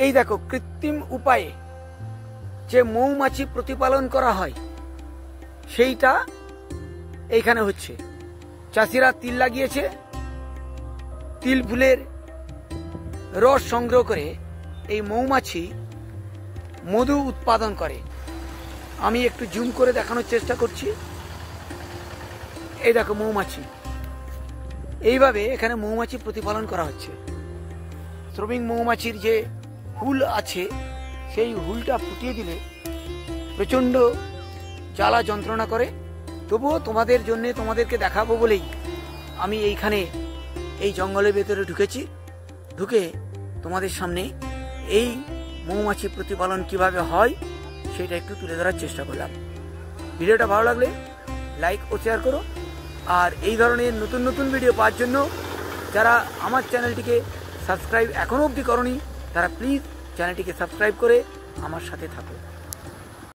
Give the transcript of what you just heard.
এই দেখো কৃত্রিম উপায়ে যে মৌমাছি প্রতিপালন করা হয় সেইটা এইখানে হচ্ছে। চাষিরা তিল লাগিয়েছে, তিল ফুলের রস সংগ্রহ করে এই মৌমাছি মধু উৎপাদন করে। আমি একটু জুম করে দেখানোর চেষ্টা করছি। এই দেখো মৌমাছি, এইভাবে এখানে মৌমাছি প্রতিপালন করা হচ্ছে। শ্রমিক মৌমাছির যে হুল আছে সেই হুলটা ফুটিয়ে দিলে প্রচণ্ড জ্বালা যন্ত্রণা করে, তবুও তোমাদের জন্য, তোমাদেরকে দেখাবো বলেই আমি এইখানে এই জঙ্গলের ভেতরে ঢুকেছি। ঢুকে তোমাদের সামনে এই মৌমাছি প্রতিপালন কিভাবে হয় সেটা একটু তুলে ধরার চেষ্টা করলাম। ভিডিওটা ভালো লাগলে লাইক ও শেয়ার করো। আর এই ধরনের নতুন নতুন ভিডিও পাওয়ার জন্য যারা আমার চ্যানেলটিকে সাবস্ক্রাইব এখনও অবধি করনি তারা প্লিজ চ্যানেলটিকে সাবস্ক্রাইব করে আমার সাথে থাকো।